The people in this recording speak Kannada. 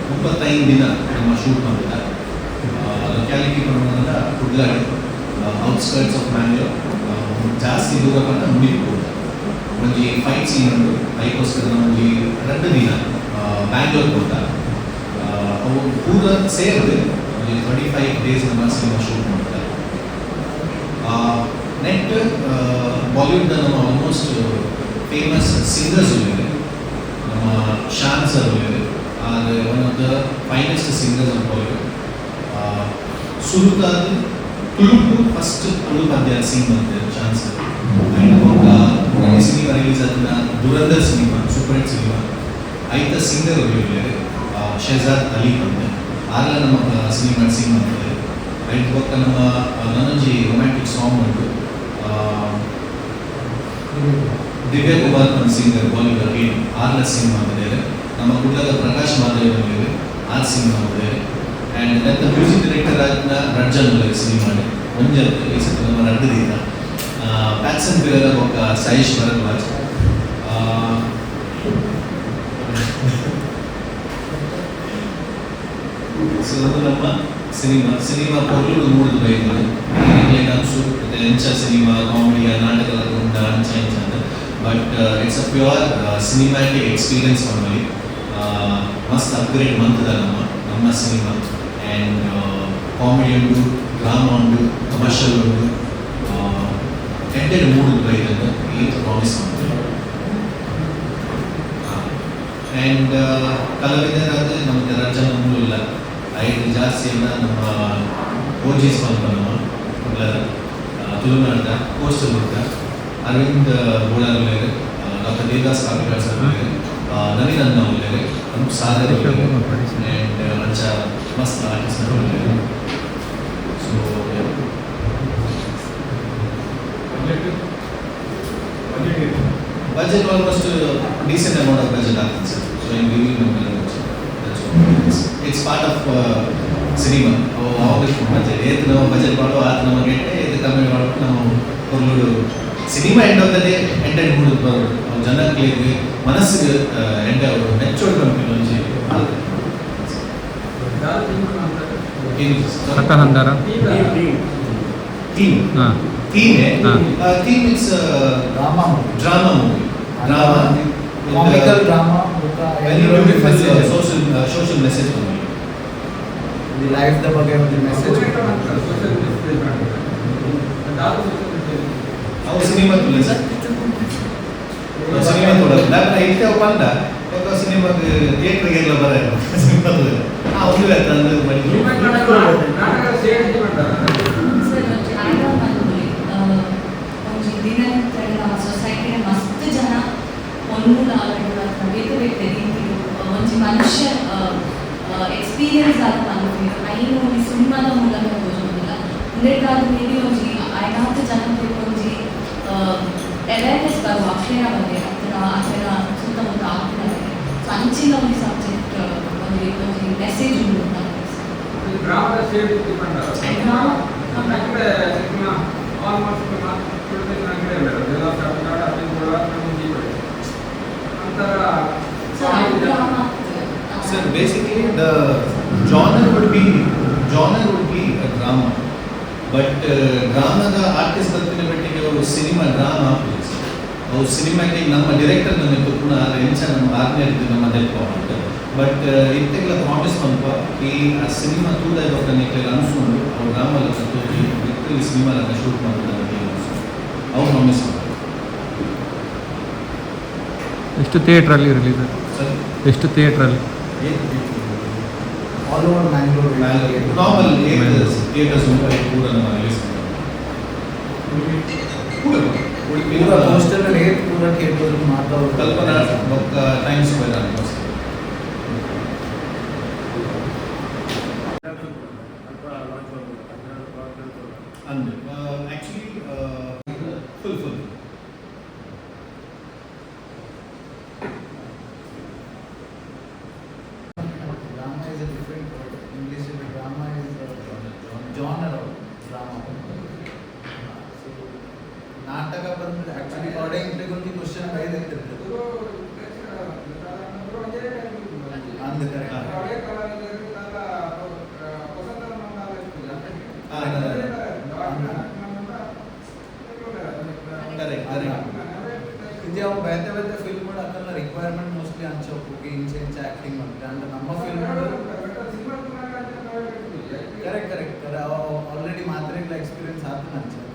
35 ದಿನ ನಮ್ಮ ಶೂಟ್ ಮಾಡಿದ ಲೊಕ್ಯಾಲಿಟಿ ಪ್ರಮಾಣದ ಕುಡ್ಲಾಡಿ ಔಟ್ಸ್ಕರ್ಟ್ಸ್ ಆಫ್ ಮ್ಯಾಂಗ್ಳೂರ್ ಜಾಸ್ತಿ ದೂರ ಬಂದ ಮುಗಿಬಹುದು ಒಂದು ಫೈಟ್ ಸೀನ್ ಉಂಟು ಅದಕ್ಕೋಸ್ಕರ ಒಂದು 2 ದಿನ ಬ್ಯಾಂಗ್ಳೂರ್ ಕೊಟ್ಟ ಅವು ಪೂರ ಸೇರಿದೆ ಒಂದು 35 ಡೇಸ್ ನಮ್ಮ ಸಿನಿಮಾ ಶೂಟ್ ಮಾಡ್ತಾರೆ. ನೆಟ್ ಬಾಲಿವುಡ್ನ ನಮ್ಮ ಆಲ್ಮೋಸ್ಟ್ ಫೇಮಸ್ ಸಿಂಗರ್ಸ್ ಉಳಿದೆ. ನಮ್ಮ ಶಾನ್ ಸರ್ ಉಳಿದೆ, ಆದ್ರೆ one of the finest singers of Bollywood. ಸುರುತಾದ ತುಳುಪು ಫಸ್ಟ್ ತುಳುಪು ಅಧ್ಯಾಯ ಸಿಂಗ್ ಬಂದಿದೆ Shaan sir. And cinema release ಆದ Dhurandhar cinema super hit cinema ಐತ ಸಿಂಗರ್ ಉಳಿದೆ ಶಹಜಾದ್ ಅಲಿ ಬಂದೆ ಆಗ ನಮ್ಮ ಸಿನಿಮಾ ಸಿಂಗ್ ಮಾಡ್ತಾರೆ. ರೈಟ್ ಪಕ್ಕ ನಮ್ಮ ನನ್ನೊಂಜಿ ರೊಮ್ಯಾಂಟಿಕ್ ಸಾಂಗ್ ಉಂಟು ದಿವ್ಯ ಕುಮಾರ್ ಒಂದು ಸಿಂಗರ್ ಬಾಲಿವುಡ್ ಏನು ಆರ್ಲ ಸಿನಿಮಾ ಬಂದಿದೆ. ನಮ್ಮ ಕುಡ್ಲದ ಪ್ರಕಾಶ್ ಮಾದೇವ್ ಬಂದಿದೆ ಆರ್ ಸಿನಿಮಾ ಬಂದಿದೆ. ಆ್ಯಂಡ್ ನೆತ್ತ ಮ್ಯೂಸಿಕ್ ಡೈರೆಕ್ಟರ್ ಆದ ರಡ್ಜನ್ ಸಿನಿಮಾ ಒಂಜಲ್ ಈ ಸತಿ ನಮ್ಮ ರಡ್ಡದಿದ್ದ ಪ್ಯಾಕ್ಸನ್ ಬಿರದ ಒಕ್ಕ ಸಾಯಿಶ್ ಭರದ್ವಾಜ್. ಸೊ ಅದು ನಮ್ಮ ಸಿನಿಮಾ ಪೊರ್ಲು ಮೂಡಿದ ಬೈಗಳು ಅನ್ಸು ಎಂಚ ಸಿನಿಮಾ ಕಾಮಿಡಿಯ ನಾಟಕದ ಉಂಟ ಅಂಚ ಇಂಚ ಅಂತ. But it's a pure cinematic experience formally ಮಸ್ತ್ ಅಪ್ಗ್ರೇಡ್ ಮಂತದ ನಮ್ಮ ಸಿನಿಮಾ. ಆ್ಯಂಡ್ ಕಾಮಿಡಿ ಉಂಟು, ಡ್ರಾಮಾ ಉಂಟು, ಕಮರ್ಷಿಯಲ್ ಉಂಟು, ಎಂಟೆಡ್ ಮೂಡಿದ ಬೈದನ್ನು ಈ ಪ್ರಾಮಿಸ್ ಮಾಡ್ತಾರೆ. ಆ್ಯಂಡ್ ಕಲಾವಿದರಾದ ನಮಗೆ ರಜನ ಮೂಲ ಐದು ಜಾಸ್ತಿ ಎಲ್ಲ ನಮ್ಮ ಓಜಿಸ್ ಬಂತ ನಮ್ಮ ತುಳುನಾಡ ಕೋಸ್ಟಲ್ ಉಂಟ ಅರವಿಂದ್ ಬೋಳಾರ್ ಉಳ್ಳೇರು, ಡಾಕ್ಟರ್ ದೇವದಾಸ್ ಕಾಪಿಕಾಡ್ ಸರ್ ಉಳ್ಳೇರು, ನವೀನ್ ಅನ್ನ ಉಳ್ಳೇರು, ನಮ್ಮ ಸಾಗರ್ ಉಳ್ಳೇರು. ಆ್ಯಂಡ್ ಅಂಚ ಮಸ್ತ್ ಆರ್ಟಿಸ್ಟ್ ಉಳ್ಳೇರು. So budget almost decent amount of budget ಆಗ್ತದೆ sir. So I am giving its part of cinema. ಅವಾಗ ಬಜೆಟ್ ಏತ್ ನಾವು ಬಜೆಟ್ ಮಾಡೋ ಆತ ನಮಗೆ ಇದು ಕಮ್ಮಿ ಮಾಡ್ಬಿಟ್ಟು ನಾವು ಒಂದು cinema end of the day ಎಂಟೆಡ್ ಮೂಡಿದ್ ಬರೋದು ನಾವು ಜನಕ್ಕೆ ಮನಸ್ಸಿಗೆ ಎಂಡ್ ಅವರು ಮೆಚ್ಚೋಡ್ ಕಂಪನಿ ಒಂಜಿ theme it's drama movie very beautiful social message for me. The life the ಬಗ್ಗೆ ಒಂದು ಮೆಸೇಜ್ ನಾವು ಸಿನಿಮಾ ತುಲೆ ಸರ್ ಸಿನಿಮಾ ತುಲೆ ನಾನು ಇತ್ತೆ ಬಂದ ಒಂದು ಸಿನಿಮಾಗೆ ಥಿಯೇಟರ್ಗೆ ಎಲ್ಲ ಬರ ಸಿನಿಮಾ ತುಲೆ ಒಂದು ಆಯ್ತು ಅಂದ್ರೆ ನಾಟಕ ಸೇರಿ ಸರ್ ಆಗ ಬಂದ್ವಿ ಒಂದು ದಿನ ನಮ್ಮ ಸೊಸೈಟಿಯ ಮಸ್ತ್ ಜನ ಒಂದು ಬೇರೆ ಬೇರೆ ಒಂಜಿ ಮನುಷ್ಯ ಎಕ್ಸ್ಪೀರಿಯನ್ಸ್ ಆದ ಮನವಿ ಐನು ಒಂಜಿ ಸಿನಿಮಾದ ಮೂಲಕ ತೋಜುವುದಿಲ್ಲ ಒಂದೆರಡು ಮೇಬಿ ಒಂಜಿ ಐನಾಲ್ಕು ಜನಕ್ಕೆ ಒಂಜಿ ಅವೇರ್ನೆಸ್ ಬರುವ ಅಕ್ಷರ ಬಗ್ಗೆ ಅದರ ಸುತ್ತಮುತ್ತ ಆಗ್ತಿನ ಬಗ್ಗೆ. ಸೊ ಅಂಚಿನ ಒಂದು ಸಬ್ಜೆಕ್ಟ್ ಒಂದು ಮೆಸೇಜ್ ಉಂಟು Sir, basically the genre would be a drama, but drama the artist ಬತ್ತಿನ ಮಟ್ಟಿಗೆ ಅವರು ಸಿನಿಮಾ ಡ್ರಾಮಾ ಅವರು ಸಿನಿಮಾಟಿಕ್ ನಮ್ಮ ಡೈರೆಕ್ಟರ್ ನಮಗೆ ಪುನಃ ಎಂಚ ನಮ್ಮ ಆರ್ಗನೈಸ್ ನಮ್ಮ ನೆನಪು. ಬಟ್ ಇತ್ತೆಲ್ಲ ಪ್ರಾಮಿಸ್ ಬಂಪ ಈ ಆ ಸಿನಿಮಾ ತೂದ ಇವಾಗ ಅನಿಸ್ಕೊಂಡು ಅವ್ರು ಡ್ರಾಮಾ ಈ ಸಿನಿಮಾ ಶೂಟ್ ಮಾಡ್ತಾರೆ ಅವ್ರು ಪ್ರಾಮಿಸ್ ಮಾಡ್ತಾರೆ. ಎಷ್ಟು ಥಿಯೇಟ್ರಲ್ಲಿ ರಿಲೀಸ್? ಎಷ್ಟು ಥಿಯೇಟ್ರಲ್ಲಿ? All over Mangalore normal theatres ಪೂರ ನಮ್ಮ ರಿಲೀಸ್ ಪೂರ ಹೋಸ್ಟೆಲ್ ಏಟ್ ಪೂರ ಥಿಯೇಟರ್ ಮಾಡ್ದವ್ರು ಕಲ್ಪನಾ ಒಕ್ಕ ಟೈಮ್ ಸ್ಕ್ವೇರ್ ಆಲ್ಮೋಸ್ಟ್ ಅಂದ್ರೆ ಆಕ್ಚುಲಿ ಫುಲ್ ನಾಟಕ ಬಂದು ಆಕ್ಚುಲಿ ಆಡಿಯನ್ಸ್ ಒಂದು ಕ್ವಶನ್ ಐದು ಅಂದ್ರೆ ಕರೆಕ್ಟ್ ಇದು ಅವು ಬೇತೆ ಬೇತೆ ಫಿಲ್ಮ್ ಅದೆಲ್ಲ ರಿಕ್ವೈರ್ಮೆಂಟ್ ಮೋಸ್ಟ್ಲಿ ಅನ್ಸೋಕು ಇಂಚ್ ಆ್ಯಕ್ಟಿಂಗ್ ಮಾಡ್ತಾರೆ ಅಂದ್ರೆ ನಮ್ಮ ಫಿಲ್ಮ್ ಕರೆಕ್ಟ್ ಆಲ್ರೆಡಿ ಮಾತ್ರೆಗಳ ಎಕ್ಸ್ಪೀರಿಯನ್ಸ್ ಆಗ್ತಾನೆ ಅನ್ಸುತ್ತೆ